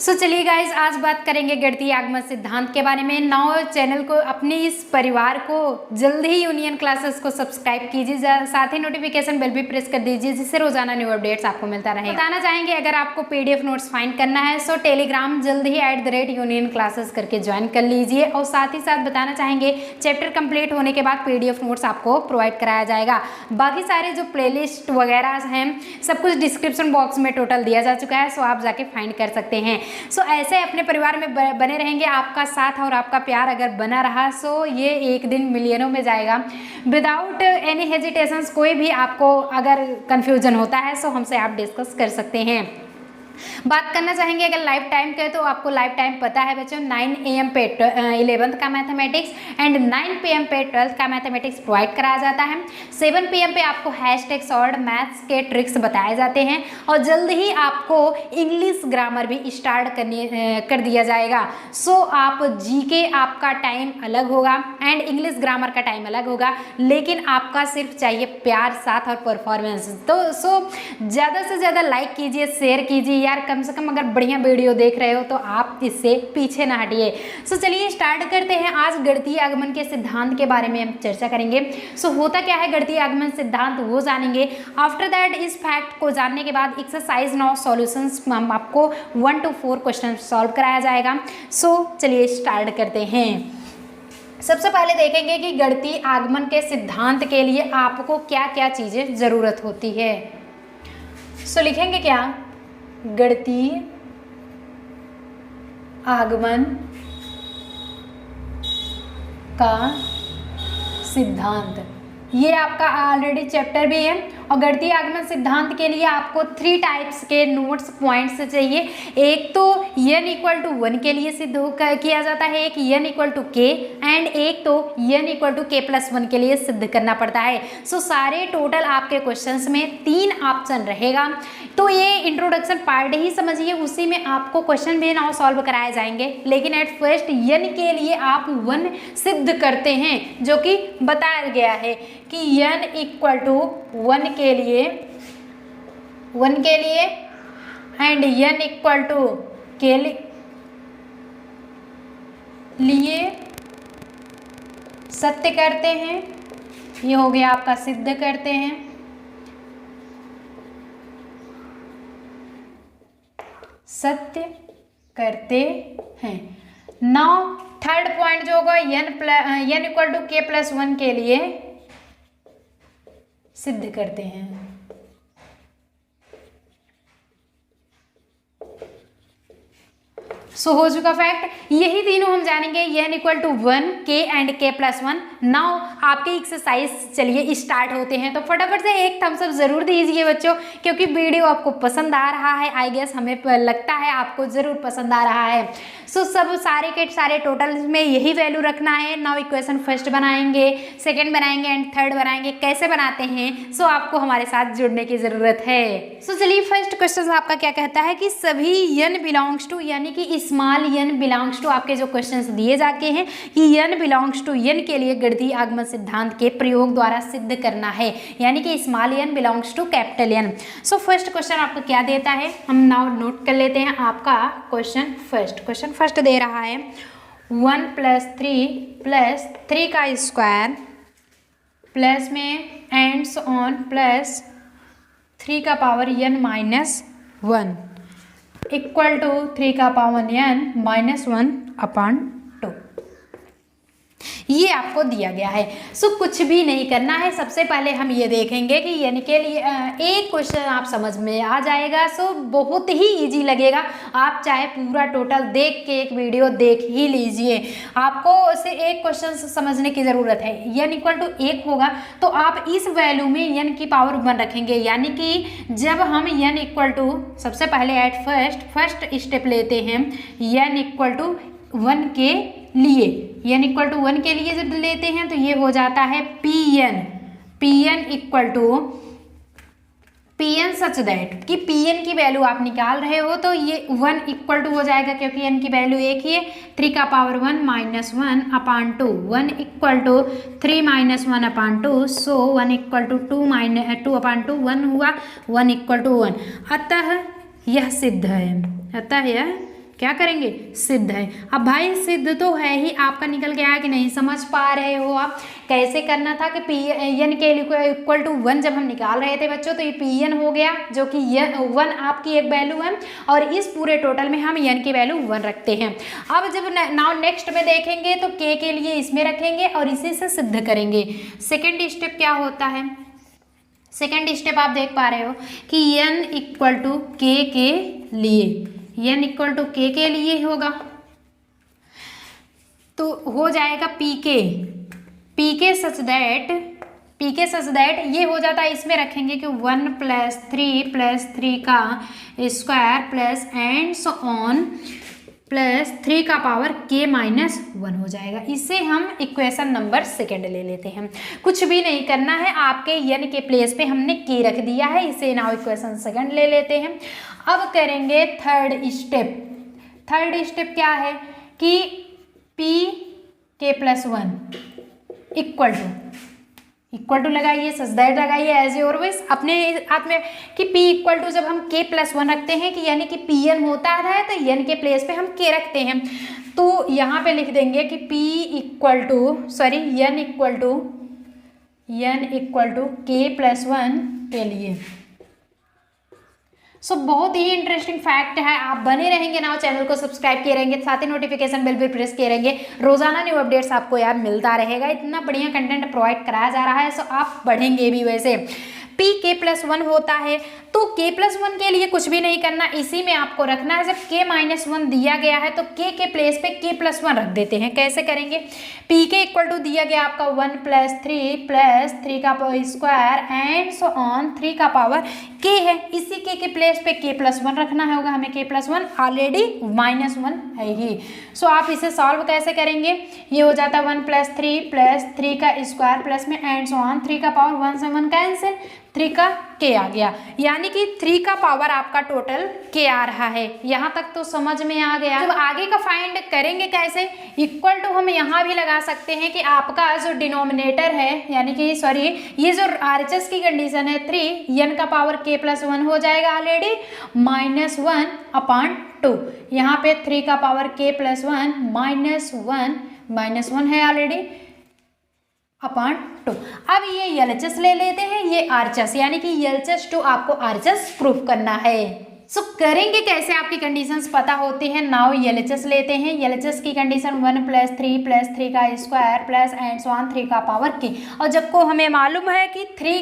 सो चलिए गाइज, आज बात करेंगे गणितीय आगमन सिद्धांत के बारे में। नाउ चैनल को, अपने इस परिवार को जल्द ही यूनियन क्लासेस को सब्सक्राइब कीजिए, साथ ही नोटिफिकेशन बेल भी प्रेस कर दीजिए, जिससे रोजाना न्यू अपडेट्स आपको मिलता रहे। बताना चाहेंगे अगर आपको पीडीएफ नोट्स फाइंड करना है सो टेलीग्राम जल्द ही @यूनियन क्लासेस करके ज्वाइन कर लीजिए। और साथ ही साथ बताना चाहेंगे चैप्टर कंप्लीट होने के बाद पीडीएफ नोट्स आपको प्रोवाइड कराया जाएगा। बाकी सारे जो प्लेलिस्ट वगैरह हैं सब कुछ डिस्क्रिप्शन बॉक्स में टोटल दिया जा चुका है, सो आप जाके फाइंड कर सकते हैं। सो ऐसे अपने परिवार में बने रहेंगे। आपका साथ और आपका प्यार अगर बना रहा सो ये एक दिन मिलियनों में जाएगा विदाउट एनी हेजिटेशंस। कोई भी आपको अगर कंफ्यूजन होता है सो हमसे आप डिस्कस कर सकते हैं। बात करना चाहेंगे अगर लाइफ टाइम के, तो आपको लाइफ टाइम पता है बच्चों, 9 AM पे 11th का मैथमेटिक्स एंड 9 PM पे 12th का मैथमेटिक्स प्रोवाइड कराया जाता है। 7 PM पे आपको हैशटैग्स और मैथ्स के ट्रिक्स बताए जाते हैं और जल्द ही आपको इंग्लिश ग्रामर भी स्टार्ट कर दिया जाएगा। सो आप जीके आपका टाइम अलग होगा एंड इंग्लिश ग्रामर का टाइम अलग होगा, लेकिन आपका सिर्फ चाहिए प्यार, साथ और परफॉर्मेंस। तो ज़्यादा से ज़्यादा लाइक कीजिए, शेयर कीजिए यार, कम से कम अगर बढ़िया वीडियो देख रहे हो तो आप इससे पीछे ना हटिए। सो चलिए स्टार्ट करते हैं। आज गणितीय आगमन के सिद्धांत के बारे में हम चर्चा करेंगे। सो होता क्या है गणितीय आगमन सिद्धांत, वो जानेंगे। आफ्टर दैट इस फैक्ट को जानने के बाद एक्सरसाइज 9 सॉल्यूशंस हम आपको 1 to 4 क्वेश्चन सॉल्व कराया जाएगा। सो चलिए स्टार्ट करते हैं। सबसे पहले देखेंगे कि गणितीय आगमन के सिद्धांत के लिए आपको क्या क्या चीज़ें ज़रूरत होती है। सो लिखेंगे क्या, गणितीय आगमन का सिद्धांत, ये आपका ऑलरेडी चैप्टर भी है। और गणितीय आगमन सिद्धांत के लिए आपको 3 टाइप्स के नोट्स पॉइंट्स चाहिए। एक तो n = 1 के लिए सिद्ध किया जाता है, एक n = k एंड एक तो n = k+1 के लिए सिद्ध करना पड़ता है। सो सारे टोटल आपके क्वेश्चंस में 3 ऑप्शन रहेगा। तो ये इंट्रोडक्शन पार्ट ही समझिए, उसी में आपको क्वेश्चन भी नाउ सॉल्व कराए जाएंगे। लेकिन एट फर्स्ट n के लिए आप 1 सिद्ध करते हैं, जो कि बताया गया है कि n = 1 के लिए एंड n = के लिए सत्य करते हैं। ये हो गया आपका सिद्ध करते हैं। सत्य करते हैं। नाउ थर्ड पॉइंट जो होगा n = k+1 के लिए सिद्ध करते हैं। सो हो चुका फैक्ट। यही तीनों हम जानेंगे, n = 1, k and k+1। Now आपके एक्सरसाइज चलिए स्टार्ट होते हैं। तो फटाफट से एक थम्स अप जरूर दीजिए बच्चों, क्योंकि वीडियो आपको पसंद आ रहा है। आई गेस हमें लगता है आपको जरूर पसंद आ रहा है। सो सब सारे के सारे टोटल में यही वैल्यू रखना है। नाउ इक्वेशन फर्स्ट बनाएंगे, सेकेंड बनाएंगे एंड थर्ड बनाएंगे। कैसे बनाते हैं सो आपको हमारे साथ जुड़ने की जरूरत है। सो चलिए फर्स्ट क्वेश्चन आपका क्या कहता है कि सभी n बिलोंग्स टू, यानी कि स्मॉल n बिलोंग्स टू, आपके जो क्वेश्चंस दिए जाते हैं कि n बिलोंग्स टू n के लिए गणितीय आगमन सिद्धांत के प्रयोग द्वारा सिद्ध करना है, यानी कि small n belongs to capital N। So first question आपको क्या देता है, हम नाउ नोट कर लेते हैं। आपका क्वेश्चन फर्स्ट दे रहा है 1 + 3 + 3 का स्क्वायर प्लस में एंड्स ऑन प्लस 3 का पावर n - 1 इक्वल टू 3 का पावर n - 1/2। ये आपको दिया गया है। सो कुछ भी नहीं करना है। सबसे पहले हम ये देखेंगे कि n के लिए एक क्वेश्चन आप समझ में आ जाएगा। सो बहुत ही इजी लगेगा। आप चाहे पूरा टोटल देख के एक वीडियो देख ही लीजिए, आपको उसे एक क्वेश्चन समझने की ज़रूरत है। n = 1 होगा तो आप इस वैल्यू में n की पावर 1 रखेंगे, यानी कि जब हम n = सबसे पहले एट फर्स्ट स्टेप लेते हैं n = 1 के लिए, n = 1 के लिए जब लेते हैं तो ये हो जाता है Pn = सच दैट कि Pn की वैल्यू आप निकाल रहे हो तो ये 1 = हो जाएगा, क्योंकि n की वैल्यू एक ही है। 3 का पावर 1 - 1/2, 1 = 3 - 1/2। सो 1 = 2/2, 1 हुआ, 1 = 1। अतः यह सिद्ध है। क्या करेंगे, सिद्ध है। अब भाई सिद्ध तो है ही, आपका निकल गया कि नहीं, समझ पा रहे हो आप कैसे करना था कि पी एन के इक्वल टू 1 जब हम निकाल रहे थे बच्चों, तो ये पी एन हो गया जो कि 1 आपकी एक वैल्यू है और इस पूरे टोटल में हम एन की वैल्यू 1 रखते हैं। अब जब नाउ नेक्स्ट में देखेंगे तो के लिए इसमें रखेंगे और इसी से सिद्ध करेंगे। सेकेंड स्टेप क्या होता है, सेकेंड स्टेप आप देख पा रहे हो कि n इक्वल टू के लिए, n इक्वल टू के लिए होगा तो हो जाएगा पीके सच दैट ये हो जाता है, इसमें रखेंगे कि 1 + 3 का square plus and so on plus 3 का पावर k - 1 हो जाएगा। इसे हम इक्वेशन नंबर सेकेंड ले लेते हैं। कुछ भी नहीं करना है, आपके n के प्लेस पे हमने k रख दिया है, इसे नाउ इक्वेशन सेकेंड ले लेते हैं। अब करेंगे थर्ड स्टेप क्या है कि pk+1 इक्वल टू लगाइए, सच दैट लगाइए एज ऑलवेज अपने हाथ में कि p इक्वल टू जब हम k+1 रखते हैं कि यानी कि pn होता है तो n के प्लेस पे हम k रखते हैं, तो यहाँ पे लिख देंगे कि n इक्वल टू k+1 के लिए। बहुत ही इंटरेस्टिंग फैक्ट है, आप बने रहेंगे ना, चैनल को सब्सक्राइब किए रहेंगे, साथ ही नोटिफिकेशन बेल भी प्रेस किए रहेंगे, रोजाना न्यू अपडेट्स आपको यार मिलता रहेगा। इतना बढ़िया कंटेंट प्रोवाइड कराया जा रहा है, सो आप बढ़ेंगे भी। वैसे pk+1 होता है तो k+1 के लिए कुछ भी नहीं करना, इसी में आपको रखना है। जब k-1 दिया गया है तो k के प्लेस पे k+1 रख देते हैं। कैसे करेंगे, pk इक्वल टू दिया गया आपका 1 + 3 का स्क्वायर एंड सो ऑन 3 का पावर k है, इसी k के प्लेस पे k+1 रखना है, होगा हमें k+1 ऑलरेडी -1 है ही। सो आप इसे सॉल्व कैसे करेंगे, ये हो जाता है 1 + 3 का स्क्वायर प्लस में एंड सो ऑन 3 का पावर 1 से 1 कैंसिल, 3 का k आ गया, यानी कि 3 का पावर आपका टोटल k आ रहा है। यहाँ तक तो समझ में आ गया। जब आगे का फाइंड करेंगे कैसे, इक्वल टू हम यहाँ भी लगा सकते हैं कि आपका जो डिनोमिनेटर है यानी कि ये जो RHS की कंडीशन है 3, n का पावर k+1 हो जाएगा ऑलरेडी -1/2, यहाँ पे 3 का पावर k+1 -1 है ऑलरेडी /2। अब ये LHS ले लेते हैं, ये RHS यानी कि LHS टू आपको RHS प्रूफ करना है। सो करेंगे कैसे, आपकी कंडीशंस पता होती हैं। नाउ LHS लेते हैं, LHS की कंडीशन 1 + 3 का square plus and so on 3 का पावर k, और जब को हमें मालूम है कि 3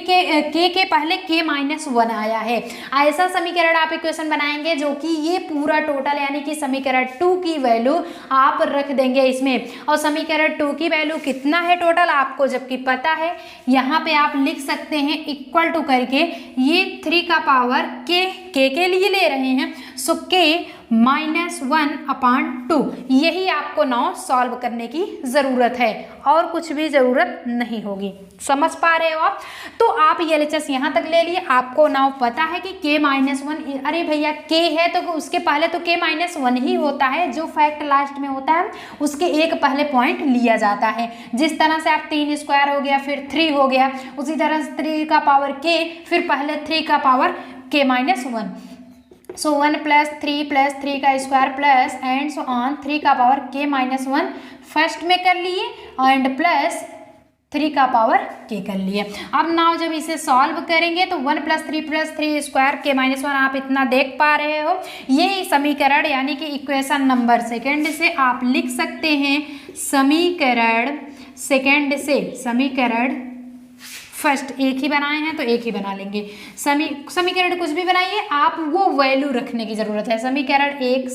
के पहले k-1 आया है, ऐसा समीकरण आप इक्वेशन बनाएंगे जो कि ये पूरा टोटल यानी कि समीकरण 2 की वैल्यू आप रख देंगे इसमें, और समीकरण 2 की वैल्यू कितना है टोटल आपको जबकि पता है, यहाँ पे आप लिख सकते हैं इक्वल टू करके ये 3 का पावर k के लिए ले रहे हैं, सो k -1/2, यही आपको नाउ सॉल्व करने की ज़रूरत है और कुछ भी ज़रूरत नहीं होगी। समझ पा रहे हो आप, तो आप LHS यहाँ तक ले लिए, आपको नाउ पता है कि k-1, अरे भैया k है तो उसके पहले तो k-1 ही होता है, जो फैक्ट लास्ट में होता है उसके एक पहले पॉइंट लिया जाता है। जिस तरह से आप 3 स्क्वायर हो गया फिर 3 हो गया, उसी तरह से 3 का पावर k फिर पहले 3 का पावर k-1, सो 1 + 3 का square plus and so on 3 का पावर k-1 फर्स्ट में कर लिए एंड प्लस 3 का पावर k कर लिए। अब नाउ जब इसे सॉल्व करेंगे तो 1 + 3 स्क्वायर k-1 आप इतना देख पा रहे हो, ये समीकरण यानी कि इक्वेशन नंबर सेकेंड से आप लिख सकते हैं। समीकरण सेकेंड से समीकरण फर्स्ट एक ही बनाए हैं तो एक ही बना लेंगे, समीकरण कुछ भी बनाइए, आप वो वैल्यू रखने की ज़रूरत है। समीकरण एक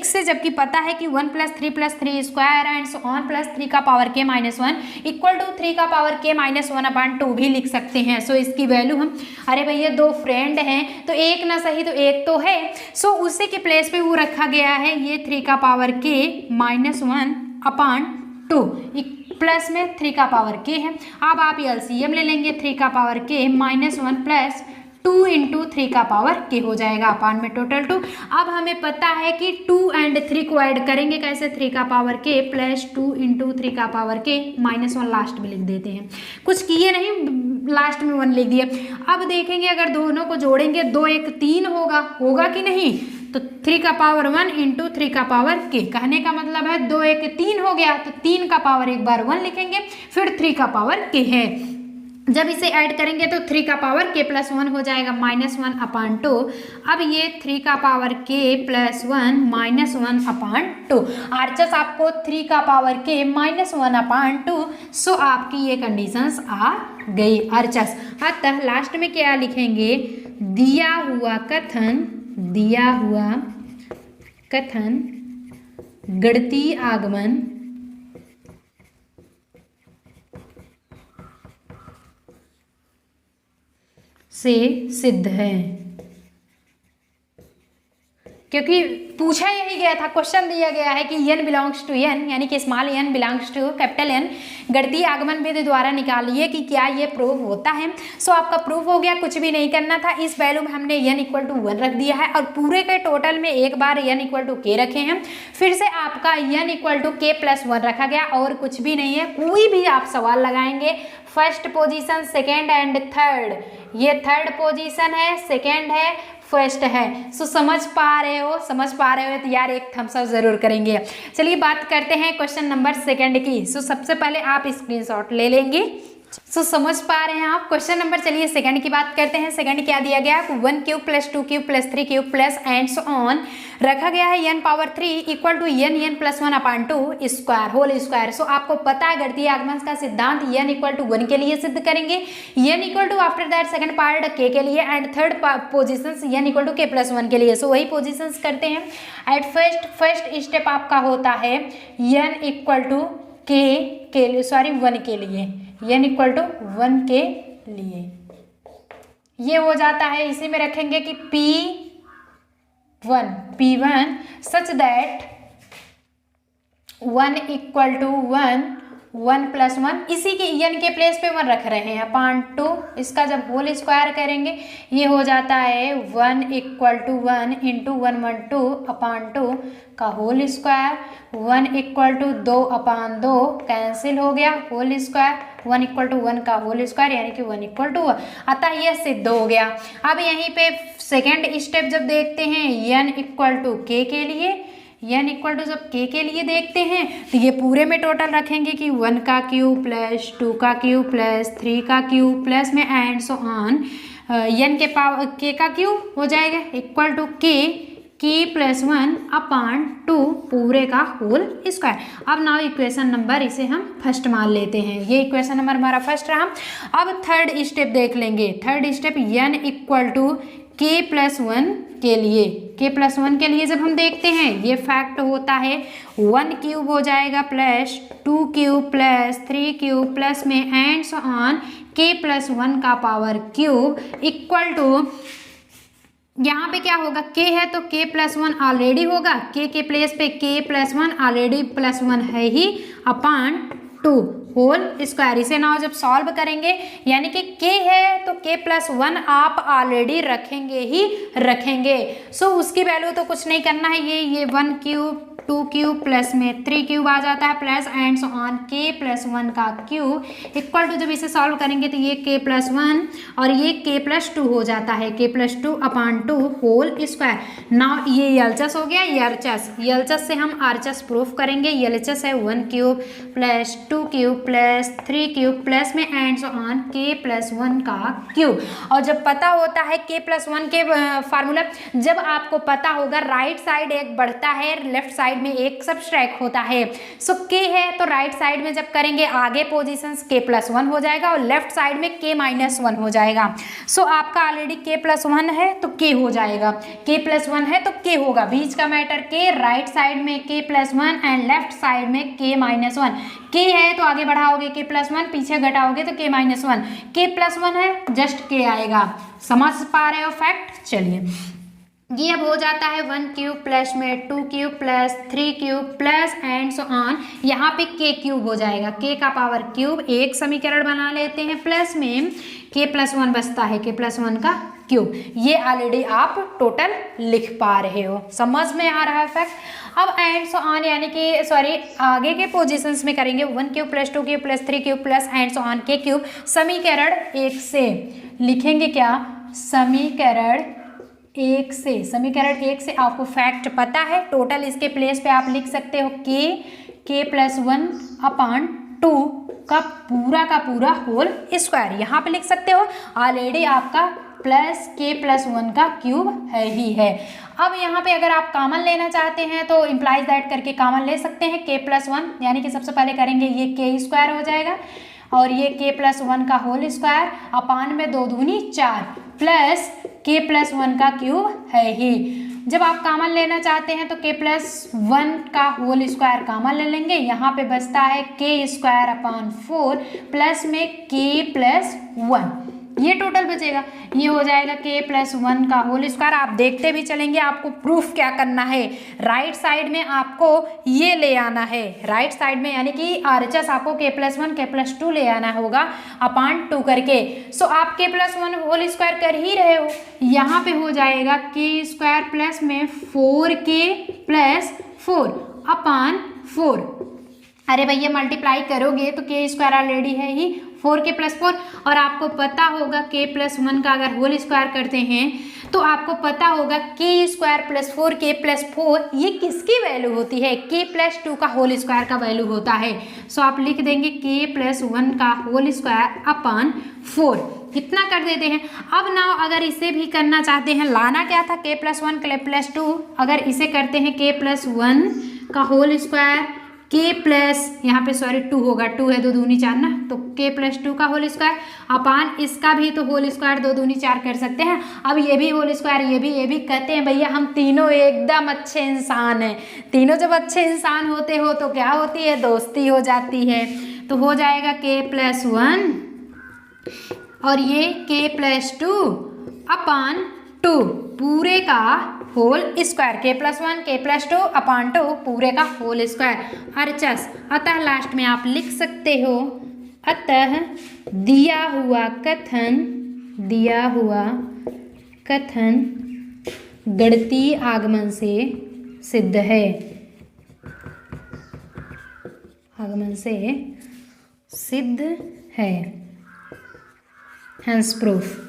से जबकि पता है कि 1 + 3 square and so on plus 3 का पावर k-1 इक्वल टू 3 का पावर k-1/2 भी लिख सकते हैं। सो इसकी वैल्यू हम, अरे भैया 2 फ्रेंड हैं तो एक ना सही तो एक तो है, सो उसी के प्लेस पे वो रखा गया है, ये 3 का पावर k-1/2 प्लस में 3 का पावर k है। अब आप LCM ले लेंगे, 3 का पावर k-1 प्लस 2 × 3 का पावर k हो जाएगा अपान में टोटल 2। अब हमें पता है कि 2 और 3 को ऐड करेंगे कैसे, 3 का पावर k प्लस 2 × 3 का पावर k -1 लास्ट में लिख देते हैं, कुछ किए नहीं लास्ट में 1 लिख दिए। अब देखेंगे अगर दोनों को जोड़ेंगे 2 × 1 = 3 होगा कि नहीं, तो 3 का पावर 1 इंटू 3 का पावर k, कहने का मतलब है 2 1 3 हो गया, तो 3 का पावर एक बार 1 लिखेंगे, फिर 3 का पावर k है। जब इसे ऐड करेंगे तो 3 का पावर k प्लस 1 हो जाएगा -1/2। अब ये 3 का पावर k प्लस 1 -1/2। आरचस आपको 3 का पावर k -1/2, सो आपकी ये कंडीशंस आ गई आरचस। अतः लास्ट में क्या लिखेंगे, दिया हुआ कथन गणितीय आगमन से सिद्ध है। क्योंकि पूछा यही गया था, क्वेश्चन दिया गया है कि n बिलोंग्स टू n, यानी कि small n belongs to capital N, गणितीय आगमन विधि द्वारा निकालिए कि क्या ये प्रूव होता है। सो आपका प्रूव हो गया, कुछ भी नहीं करना था। इस वैल्यू में हमने n इक्वल टू 1 रख दिया है और पूरे के टोटल में एक बार n इक्वल टू k रखे हैं, फिर से आपका n equal to k plus 1 रखा गया और कुछ भी नहीं है। कोई भी आप सवाल लगाएंगे, first position, second and third, ये थर्ड पोजीशन है, सेकेंड है, फर्स्ट है। सो समझ पा रहे हो तो यार एक थम्स अप जरूर करेंगे। चलिए बात करते हैं क्वेश्चन नंबर सेकंड की। सो सबसे पहले आप स्क्रीनशॉट ले लेंगे। सो समझ पा रहे हैं आप क्वेश्चन नंबर। चलिए सेकंड की बात करते हैं। सेकंड क्या दिया गया, 1 cube plus 2 cube plus 3 cube plus and so on रखा गया है n power 3 equal to n plus 1/2 square whole square. So आपको पता है गणितीय आगमन का सिद्धांत n इक्वल टू 1 के लिए सिद्ध करेंगे, n equal to after that second part k के लिए and third position n equal to k plus 1 के लिए। सो वही पोजिशन करते हैं। एट फर्स्ट स्टेप आपका होता है n इक्वल टू k के लिए, सॉरी 1 के लिए, n इक्वल टू 1 के लिए ये हो जाता है। इसी में रखेंगे कि P1 such that 1 equal to 1 plus 1, इसी के n के प्लेस पे 1 रख रहे हैं अपान 2। इसका जब होल स्क्वायर करेंगे ये हो जाता है 1 इक्वल टू 1 इंटू 112 अपान 2 का whole square, 1 equal to 2 upon 2 cancel हो गया, होल स्क्वायर 1 इक्वल टू 1 का होल स्क्वायर यानी कि 1 इक्वल टू 1। अतः यह सिद्ध हो गया। अब यहीं पे सेकेंड स्टेप जब देखते हैं n इक्वल टू k के लिए, n इक्वल टू जब k के लिए देखते हैं तो ये पूरे में टोटल रखेंगे कि 1 का क्यूब प्लस 2 का क्यूब प्लस 3 का क्यूब प्लस में एंड सो ऑन n के पावर k का क्यूब हो जाएगा इक्वल टू k प्लस 1 अपान 2 पूरे का होल स्क्वायर। अब नाउ इक्वेशन नंबर इसे हम फर्स्ट मान लेते हैं। ये इक्वेशन नंबर हमारा फर्स्ट रहा। अब थर्ड स्टेप देख लेंगे। Third step n equal to k plus 1 के लिए, k प्लस 1 के लिए जब हम देखते हैं ये फैक्ट होता है 1 क्यूब हो जाएगा plus 2 cube plus 3 cube plus में and so on k plus 1 का पावर क्यूब इक्वल टू, यहाँ पे क्या होगा, k है तो k प्लस 1 ऑलरेडी होगा, k के प्लेस पे k प्लस 1 ऑलरेडी प्लस 1 है ही अपान 2 होल स्क्वायर। इसे नाउ जब सॉल्व करेंगे यानी कि k है तो k प्लस 1 आप ऑलरेडी रखेंगे। सो उसकी वैल्यू तो कुछ नहीं करना है, ये 1 क्यूब 2 क्यूब प्लस में 3 क्यूब आ जाता है plus and so on k plus 1 का क्यूब इक्वल टू, जब इसे सॉल्व करेंगे तो ये k प्लस 1 और ये k प्लस 2 हो जाता है, k plus 2 upon 2 whole square. Now ये एलएचएस हो गया, एलएचएस से हम आरएचएस प्रूफ करेंगे। एलएचएस है 1 cube plus 2 cube plus 3 cube plus में and so on k plus 1 का क्यूब। और जब पता होता है k प्लस 1 के फार्मूला, जब आपको पता होगा राइट साइड एक बढ़ता है, लेफ्ट साइड में एक सब्सट्रैक्ट होता है। सो k है तो राइट साइड में जब करेंगे आगे पोजीशंस k प्लस 1 हो जाएगा और लेफ्ट साइड में k माइनस 1 हो जाएगा। सो आपका ऑलरेडी k प्लस 1 है तो k हो जाएगा, k प्लस 1 है तो k होगा, बीच का मैटर k, राइट साइड में k plus 1 and left side में k माइनस 1। k है तो आगे बढ़ाओगे k प्लस 1, पीछे घटाओगे तो k माइनस 1, k प्लस 1 है जस्ट k आएगा। समझ पा रहे हो फैक्ट। चलिए ये अब हो जाता है 1 क्यूब प्लस में 2 cube plus 3 cube plus and so on, यहाँ पे k क्यूब हो जाएगा, k का पावर क्यूब, एक समीकरण बना लेते हैं प्लस में k प्लस 1 बचता है, k प्लस 1 का क्यूब। ये ऑलरेडी आप टोटल लिख पा रहे हो, समझ में आ रहा है फैक्ट। अब एंड सो ऑन यानी कि सॉरी आगे के पोजीशंस में करेंगे 1 cube plus 2 cube plus 3 cube plus and so on k cube. समीकरण 1 से लिखेंगे क्या, समीकरण 1 से, समीकरण 1 से आपको फैक्ट पता है, टोटल इसके प्लेस पे आप लिख सकते हो k प्लस 1 अपान 2 का पूरा होल स्क्वायर, यहाँ पे लिख सकते हो। ऑलरेडी आपका प्लस k प्लस 1 का क्यूब है ही है। अब यहाँ पे अगर आप कॉमन लेना चाहते हैं तो इम्प्लाइज दैट करके कॉमन ले सकते हैं k प्लस 1, यानी कि सबसे पहले करेंगे ये k स्क्वायर हो जाएगा और ये k प्लस 1 का होल स्क्वायर अपान में 2 दूनी 4 प्लस k प्लस 1 का क्यूब है ही। जब आप कॉमन लेना चाहते हैं तो k प्लस 1 का होल स्क्वायर कॉमन ले लेंगे, यहाँ पे बचता है k स्क्वायर अपान 4 प्लस में k प्लस 1, ये टोटल बचेगा, ये हो जाएगा k प्लस 1 का होल स्क्वायर। आप देखते भी चलेंगे, आपको प्रूफ क्या करना है, राइट साइड में आपको ये ले आना है, राइट साइड में यानी कि RHS आपको k प्लस 1 k प्लस 2 ले आना होगा अपान 2 करके। सो आप k प्लस 1 होल स्क्वायर कर ही रहे हो, यहाँ पे हो जाएगा k स्क्वायर प्लस में 4k प्लस 4 अपान 4। अरे भैया मल्टीप्लाई करोगे तो k स्क्वायर ऑलरेडी है ही 4k प्लस 4, और आपको पता होगा k प्लस 1 का अगर होल स्क्वायर करते हैं तो आपको पता होगा k square plus 4k plus 4 ये किसकी वैल्यू होती है, k प्लस 2 का होल स्क्वायर का वैल्यू होता है। सो आप लिख देंगे k प्लस 1 का होल स्क्वायर अपान 4, कितना कर देते हैं। अब ना अगर इसे भी करना चाहते हैं, लाना क्या था k प्लस 1 k प्लस 2, अगर इसे करते हैं k प्लस 1 का होल स्क्वायर k प्लस यहाँ पे सॉरी 2 होगा, 2 है 2 दूनी 4 ना, तो k प्लस 2 का होल स्क्वायर अपान इसका भी तो होल स्क्वायर 2 दूनी 4 कर सकते हैं। अब ये भी होल स्क्वायर, ये भी कहते हैं भैया हम तीनों एकदम अच्छे इंसान हैं, तीनों जब अच्छे इंसान होते हो तो क्या होती है, दोस्ती हो जाती है। तो हो जाएगा k प्लस 1 और ये k प्लस 2 अपान 2 पूरे का whole square, k plus 1 k plus 2 upon 2 पूरे का होल स्क्वायर RHS। अतः लास्ट में आप लिख सकते हो, अतः दिया हुआ कथन गणितीय आगमन से सिद्ध है, आगमन से सिद्ध है, हेंस प्रूफ।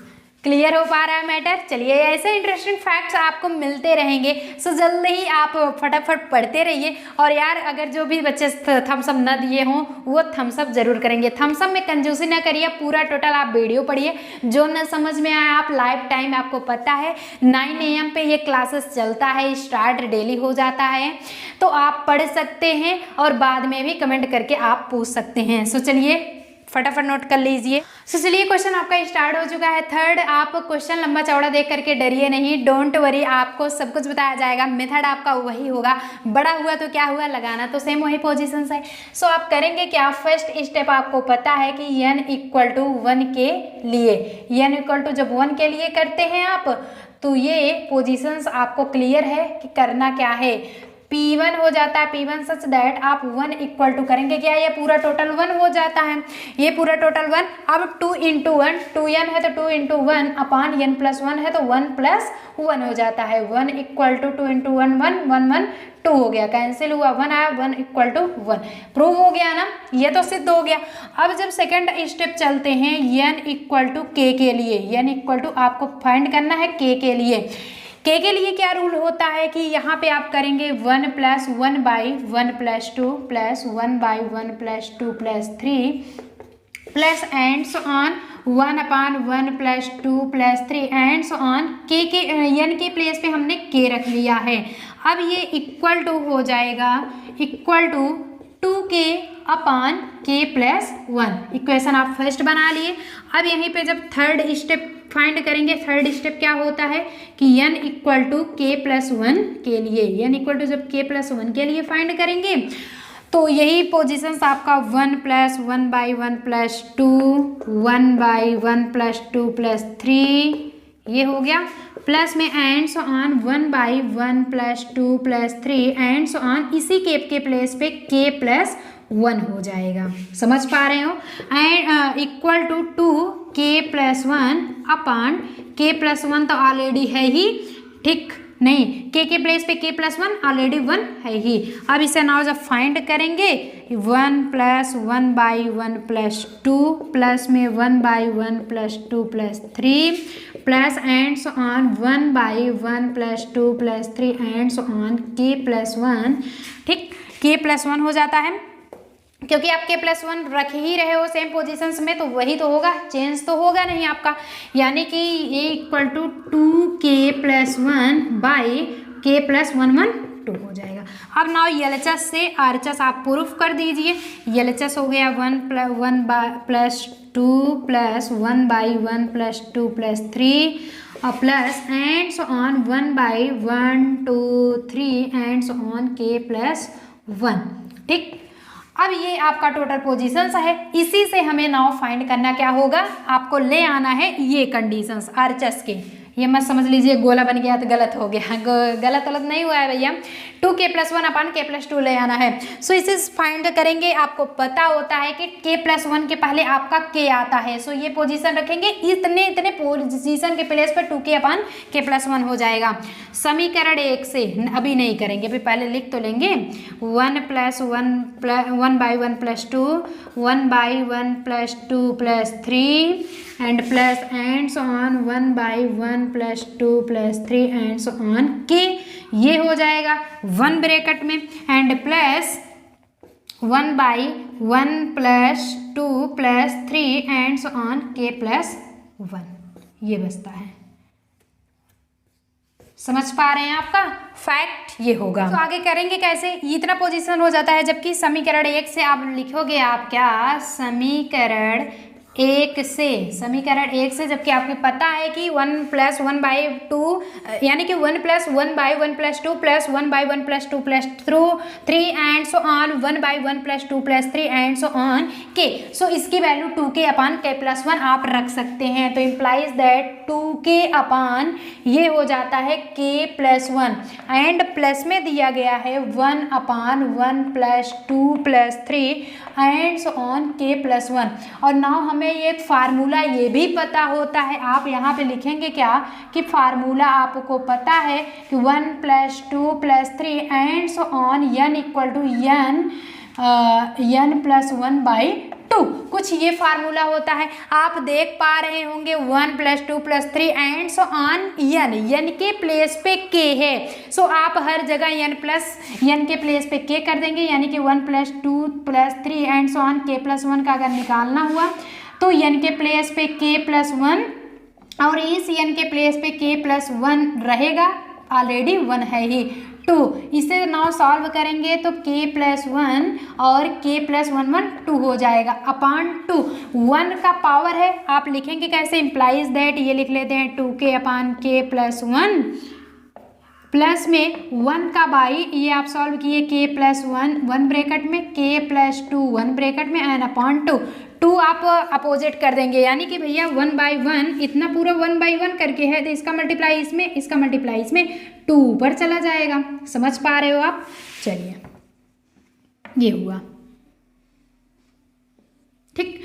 क्लियर हो पा रहा है मैटर। चलिए ऐसे इंटरेस्टिंग फैक्ट्स आपको मिलते रहेंगे, सो जल्दी ही आप फटाफट पढ़ते रहिए। और यार अगर जो भी बच्चे थम्स अप न दिए हों वो थम्स अप जरूर करेंगे, थम्स अप में कंजूसी ना करिए, पूरा टोटल आप वीडियो पढ़िए, जो न समझ में आया आप लाइव टाइम आपको पता है 9 AM पे ये क्लासेस चलता है, स्टार्ट डेली हो जाता है, तो आप पढ़ सकते हैं और बाद में भी कमेंट करके आप पूछ सकते हैं। सो चलिए फटाफट नोट कर लीजिए। सो चलिए क्वेश्चन आपका स्टार्ट हो चुका है। थर्ड, आप क्वेश्चन लंबा चौड़ा देख करके डरिए नहीं, डोंट वरी, आपको सब कुछ बताया जाएगा, मेथड आपका वही होगा, बड़ा हुआ तो क्या हुआ, लगाना तो सेम वही पोजीशंस है। सो आप करेंगे क्या, फर्स्ट स्टेप आपको पता है कि n इक्वल टू 1 के लिए, n इक्वल टू जब 1 के लिए करते हैं आप तो ये पोजीशंस आपको क्लियर है कि करना क्या है। P1 हो जाता है, P1 सच दैट आप 1 इक्वल टू करेंगे क्या, ये पूरा टोटल 1 हो जाता है, ये पूरा टोटल 1। अब 2 इंटू 1, 2n है तो 2 इंटू 1 अपान n प्लस 1 है तो 1 प्लस 1 हो जाता है। 1 इक्वल टू 2 इंटू 1 1 1 1 2 हो गया, कैंसिल हुआ, 1 आया, 1 इक्वल टू 1, प्रूव हो गया ना, ये तो सिद्ध हो गया। अब जब सेकंड स्टेप चलते हैं n इक्वल टू k के लिए, n इक्वल टू आपको फाइंड करना है k के लिए। k के लिए क्या रूल होता है कि यहाँ पे आप करेंगे 1 plus 1 by 1 plus 2 plus 1 by 1 plus 2 plus 3 plus and so on 1 upon 1 plus 2 plus 3 and so on. k के n के प्लेस पे हमने k रख लिया है। अब ये इक्वल टू हो जाएगा equal to 2k upon k plus 1। Equation आप फर्स्ट बना लिए। अब यहीं पे जब थर्ड स्टेप फाइंड करेंगे, थर्ड स्टेप क्या होता है कि n equal to k plus 1 के लिए, n इक्वल टू जब k प्लस 1 के लिए फाइंड करेंगे तो यही पोजीशंस आपका 1 plus 1 by 1 plus 2 1 by 1 plus 2 plus 3 ये हो गया, प्लस में and so on 1 by 1 plus 2 plus 3 and so on. इसी के प्लेस पे k प्लस 1 हो जाएगा, समझ पा रहे हो। And equal to 2k plus 1 upon k plus 1 तो ऑलरेडी है ही, ठीक नहीं, k के प्लेस पे k प्लस 1 ऑलरेडी 1 है ही। अब इसे नाउ जब फाइंड करेंगे 1 प्लस 1 बाई 1 प्लस 2 प्लस में 1 by 1 plus 2 plus 3 plus ends on 1/1 + 2 + 3 ends on k+1। ठीक, k+1 हो जाता है क्योंकि आप k+1 रख ही रहे हो सेम पोजीशंस में, तो वही तो होगा, चेंज तो होगा नहीं आपका, यानी कि a = 2k+1/k+1 2 हो जाएगा। अब नाउ LHS से RHS आप प्रूफ कर दीजिए। LHS हो गया 1 + 2 + 1/1 + 2 + 3 plus ends on 1/1 2 3 ends on k+1। ठीक, अब ये आपका टोटल पोजीशंस है। इसी से हमें नाउ फाइंड करना क्या होगा, आपको ले आना है ये कंडीशंस RHS के। ये मत समझ लीजिए गोला बन गया तो गलत हो गया, गलत नहीं हुआ है भैया। 2k+1/k+2 ले आना है। सो इसे फाइंड करेंगे, आपको पता होता है कि k+1 के पहले आपका k आता है। सो ये पोजीशन रखेंगे, इतने पोजीशन के प्लेस पर 2k/k+1 हो जाएगा। समीकरण 1 से अभी नहीं करेंगे, अभी पहले लिख तो लेंगे 1 + 1/1 + 2 1/1 + 2 + 3 and plus ends on 1/1 + 2 + 3 ends on k, ये हो जाएगा 1 ब्रैकेट में and plus 1/1 + 2 + 3 ends on k+1, ये बचता है। समझ पा रहे हैं, आपका फैक्ट ये होगा। तो आगे करेंगे कैसे, इतना पोजीशन हो जाता है, जबकि समीकरण 1 से आप लिखोगे आप क्या, समीकरण 1 से जबकि आपको पता है कि 1 + 1/2 यानी कि 1 + 1/1 + 2 + 1/1 + 2 + 3 ends on 1/1 + 2 + 3 ends on k। सो इसकी वैल्यू 2k/k+1 आप रख सकते हैं। तो इम्प्लाइज दैट 2k/ ये हो जाता है k+1 एंड प्लस में दिया गया है 1/1 + 2 + 3 एंड्स ऑन k+1। और नाउ हमें ये फार्मूला ये भी पता होता है, आप यहाँ पे लिखेंगे क्या कि फार्मूला आपको पता है कि 1 + 2 + 3 एंड्स ऑन n = n + 1/2, कुछ ये फार्मूला होता है। आप देख पा रहे होंगे 1 + 2 + 3 एंड्स ऑन n के प्लेस पे k है। सो आप हर जगह n के प्लेस पे k कर देंगे, यानी कि 1 + 2 + 3 एंड्स ऑन k+1 का अगर निकालना हुआ तो n के प्लेस पे k+1 और इस n के प्लेस पे k+1 रहेगा, ऑलरेडी 1 है ही 2। इसे नाउ सॉल्व करेंगे तो k+1 और k+1 2 हो जाएगा अपान 2। 1 का पावर है, आप लिखेंगे कैसे, इम्प्लाइज दैट ये लिख लेते हैं 2k/k+1 प्लस में 1 का बाई, ये आप सॉल्व किए k+1 1 ब्रैकेट में, k+2 1 ब्रैकेट में एंड अपान 2 आप अपोजिट कर देंगे, यानी कि भैया 1/1 इतना पूरा 1/1 करके है तो इसका मल्टीप्लाई इसमें 2 ऊपर चला जाएगा। समझ पा रहे हो आप, चलिए ये हुआ। ठीक,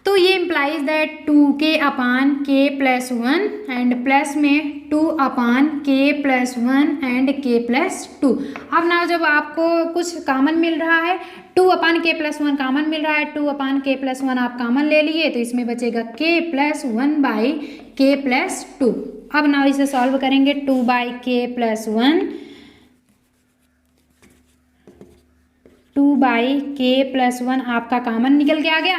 तो ये implies that 2k/k+1 and plus में 2/k+1 एंड k+2। अब ना जब आपको कुछ कॉमन मिल रहा है, 2/k+1 कॉमन मिल रहा है, 2/k+1 आप कॉमन ले लिए तो इसमें बचेगा k+1/k+2। अब ना इसे सॉल्व करेंगे 2/k+1 2/k+1 आपका कॉमन निकल के आ गया।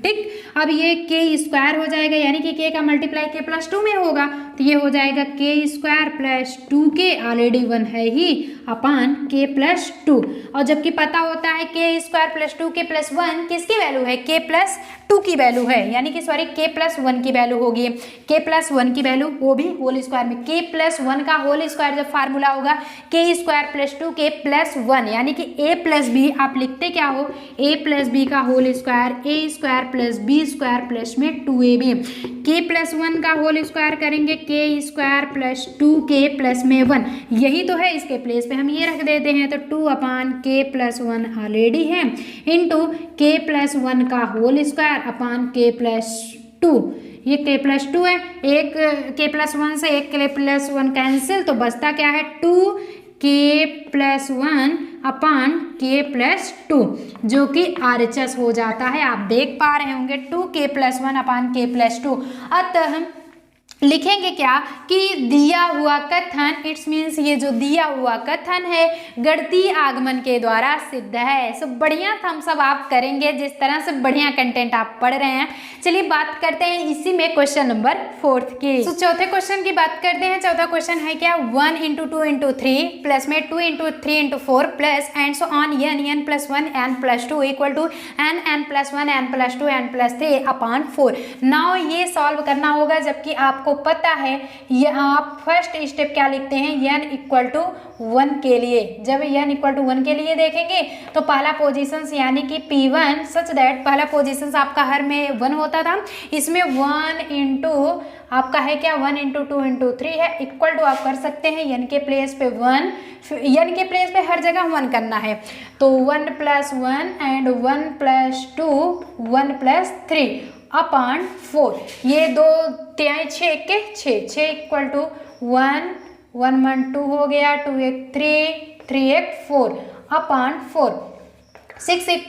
ठीक, अब ये k² हो जाएगा, यानी कि k का मल्टीप्लाई k+2 में होगा तो ये हो जाएगा k² + 2k, ऑलरेडी 1 है ही, अपान k+2। और जबकि पता होता है k² + 2k + 1 किसकी वैल्यू है, k+2 की वैल्यू है, यानी कि सॉरी k+1 की वैल्यू होगी, k+1 की वैल्यू वो भी होल स्क्वायर में, k+1 का होल स्क्वायर जब फार्मूला होगा k² + 2k + 1, यानी कि a + b आप लिखते क्या हो, a + b का whole square, a² + b² plus में 2ab, k+1 का होल स्क्वायर करेंगे k² + 2k प्लस में 1, यही तो है, इसके प्लेस पे हम ये रख देते हैं तो 2/k+1 ऑलरेडी है इंटू k+1 का होल स्क्वायर अपान k+2। ये k+2 है, एक k+1 से एक k+1 कैंसिल तो बचता क्या है 2k+1 अपान k+2 जो कि RHS हो जाता है। आप देख पा रहे होंगे 2k+1 अपान k+2। अतः लिखेंगे क्या कि दिया हुआ कथन, इट्स मीन्स ये जो दिया हुआ कथन है गणितीय आगमन के द्वारा सिद्ध है। सो बढ़िया थम्स अप आप करेंगे जिस तरह से बढ़िया कंटेंट आप पढ़ रहे हैं। चलिए बात करते हैं इसी में क्वेश्चन नंबर 4 की। सो चौथे क्वेश्चन की बात करते हैं। चौथा क्वेश्चन है क्या 1 × 2 × 3 प्लस में 2 × 3 × 4 plus and so on n + 1 n + 2 equal to n + 1 n + 2 n + 3 upon 4। Now ये सॉल्व करना होगा जबकि आपको पता है ये आप फर्स्ट स्टेप क्या लिखते हैं n = 1 के लिए। जब n = 1 के लिए देखेंगे तो पहला पोजीशंस यानी कि P1 सच दैट पहला पोजीशंस आपका हर में 1 होता था, इसमें 1 × आपका है क्या 1 × 2 × 3 है इक्वल टू आप कर सकते हैं n के प्लेस पे 1, n के प्लेस पे हर जगह 1 करना है तो 1 + 1 एंड 1 + 2 1 + 3 अपॉन 4। ये दो 6 के 6 इक्वल टू 1 1 1 2 हो गया, 2 1 3 3 1 4 अपॉन 4। 6 1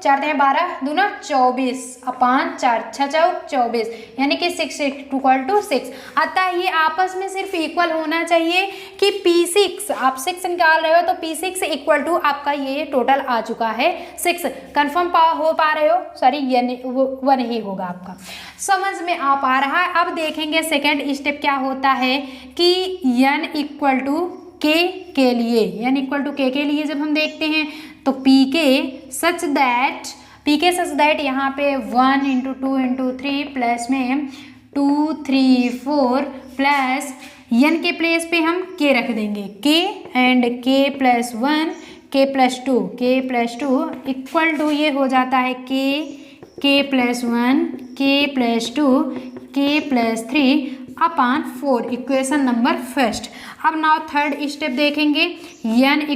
4 12 दूना 24 अपॉन 4 6 24 यानी कि 6 = 6। अतः ये आपस में सिर्फ इक्वल होना चाहिए कि P6 आप 6 निकाल रहे हो तो P6 = आपका ये टोटल आ चुका है 6। कन्फर्म हो पा रहे हो? सॉरी ये 1 ही होगा आपका। समझ में आ पा रहा है? अब देखेंगे सेकेंड स्टेप क्या होता है कि n = k के लिए, n = k के लिए जब हम देखते हैं तो pk सच दैट यहाँ पे 1 × 2 × 3 प्लस में 2 3 4 प्लस n के प्लेस पे हम k रख देंगे k and k + 1 k + 2 equal to ये हो जाता है k + 1 k + 2 k + 3 upon 4। Equation number first. अब नाउ थर्ड स्टेप देखेंगे n =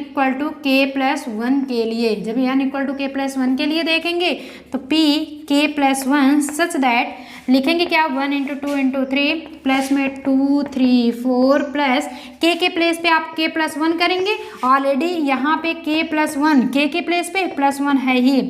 k + 1 के लिए। जब n = k + 1 के लिए देखेंगे तो p k + 1 सच दैट लिखेंगे क्या 1 × 2 × 3 प्लस में 2 3 4 प्लस k के प्लेस पे आप k + 1 करेंगे। ऑलरेडी यहाँ पे k + 1 k के प्लेस पे +1 है ही,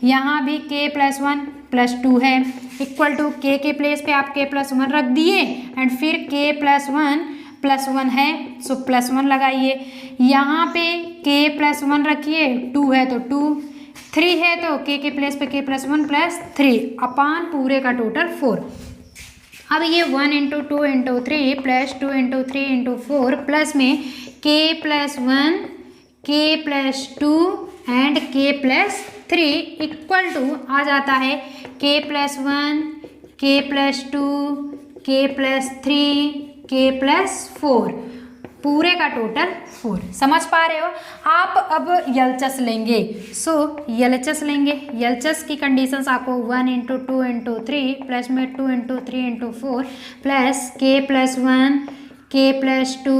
यहाँ भी k + 1 + 2 है इक्वल टू k के प्लेस पे आप k + 1 रख दिए एंड फिर k + 1 है सो +1 लगाइए। यहाँ पे k + 1 रखिए, 2 है तो 2, 3 है तो k के प्लेस पे k + 1 + 3 अपॉन पूरे का टोटल 4। अब ये 1 × 2 × 3 प्लस 2 × 3 × 4 प्लस में k + 1 k + 2 and k + 3 equal to आ जाता है k + 1 k + 2 k + 3 k + 4 पूरे का टोटल 4। समझ पा रहे हो आप? अब एलएचएस लेंगे। सो एलएचएस लेंगे। एलएचएस की कंडीशंस आपको 1 × 2 × 3 प्लस में 2 × 3 × 4 प्लस k + 1 k + 2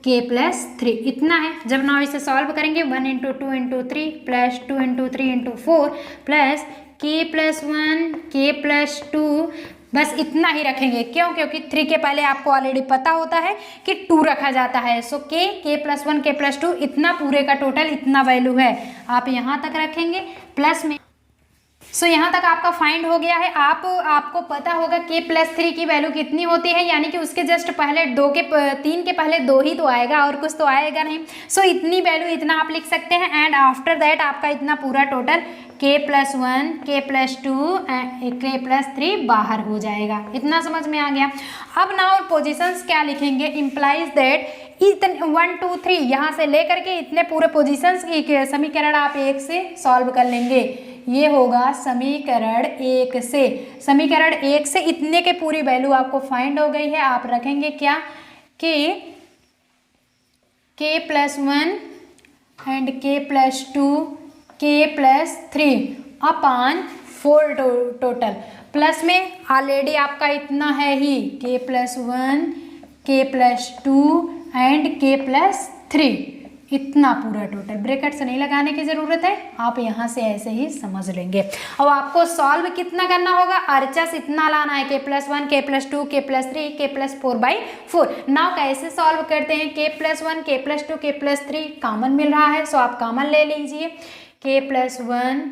k + 3 इतना है। जब ना इसे सॉल्व करेंगे 1 × 2 × 3 प्लस 2 × 3 × 4 प्लस k + 1 k + 2 बस इतना ही रखेंगे। क्यों? क्योंकि 3 के पहले आपको ऑलरेडी पता होता है कि 2 रखा जाता है। सो k + 1 k + 2 इतना पूरे का टोटल इतना वैल्यू है, आप यहाँ तक रखेंगे प्लस में। सो यहाँ तक आपका फाइंड हो गया है। आपको पता होगा k + 3 की वैल्यू कितनी होती है, यानी कि उसके जस्ट पहले 3 के पहले 2 ही तो आएगा और कुछ तो आएगा नहीं। सो इतनी वैल्यू इतना आप लिख सकते हैं एंड आफ्टर दैट आपका इतना पूरा टोटल k + 1 k + 2 k + 3 बाहर हो जाएगा। इतना समझ में आ गया? अब नाउ पोजीशंस क्या लिखेंगे? इम्प्लाइज दैट इतने 1 2 3 यहाँ से लेकर के इतने पूरे पोजीशंस की समीकरण आप 1 से सॉल्व कर लेंगे। ये होगा समीकरण 1 से। समीकरण 1 से इतने के पूरी वैल्यू आपको फाइंड हो गई है। आप रखेंगे क्या कि k + 1 and k + 2 k + 3 upon 4 total plus में ऑलरेडी आपका इतना है ही k + 1 k + 2 एंड k + 3 इतना पूरा टोटल। ब्रैकेट से नहीं लगाने की ज़रूरत है, आप यहाँ से ऐसे ही समझ लेंगे। अब आपको सॉल्व कितना करना होगा? आरएचएस इतना लाना है k + 1 k + 2 k + 3 k + 4/4। Now कैसे सॉल्व करते हैं? k + 1 k + 2 k + 3 कॉमन मिल रहा है सो आप कॉमन ले लीजिए। k + 1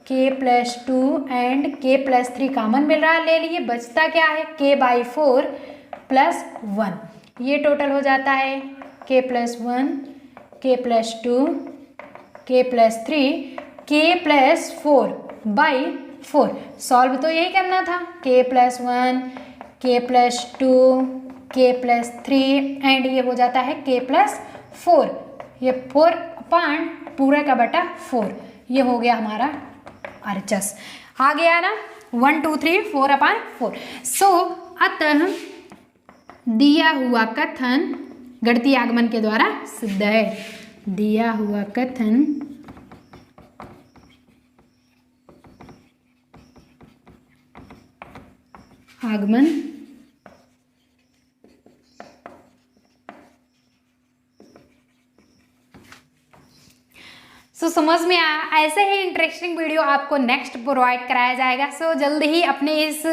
k + 2 and k + 3 common मिल रहा है, ले लिए। बचता क्या है? k/4 +1, ये टोटल हो जाता है k+1, k+2, k+3, k+4/4। Solve तो यही करना था, k+1, k+2, k+3 एंड ये हो जाता है k+4। ये 4 पूरा का बटा 4, ये हो गया हमारा RHS। आ गया ना 1 2 3 4/4। सो अतः दिया हुआ कथन गणितीय आगमन के द्वारा सिद्ध है। दिया हुआ कथन आगमन समझ में आया। ऐसे ही इंटरेस्टिंग वीडियो आपको नेक्स्ट प्रोवाइड कराया जाएगा। जल्दी ही अपने इस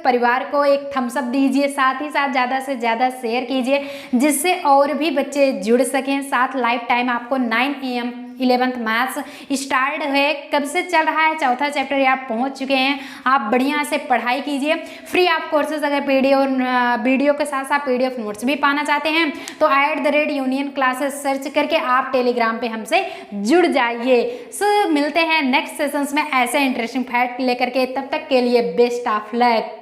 परिवार को एक थम्स अप दीजिए, साथ ही साथ ज़्यादा से ज़्यादा शेयर कीजिए जिससे और भी बच्चे जुड़ सकें। साथ लाइफ टाइम आपको 9 AM 11th मैथ्स स्टार्ट है, कब से चल रहा है, चौथा चैप्टर आप पहुंच चुके हैं। आप बढ़िया से पढ़ाई कीजिए। फ्री आप कोर्सेज अगर वीडियो के साथ साथ PDF नोट्स भी पाना चाहते हैं तो @union classes सर्च करके आप टेलीग्राम पे हमसे जुड़ जाइए। मिलते हैं नेक्स्ट सेशंस में ऐसे इंटरेस्टिंग फैक्ट लेकर के, तब तक के लिए बेस्ट ऑफ लक।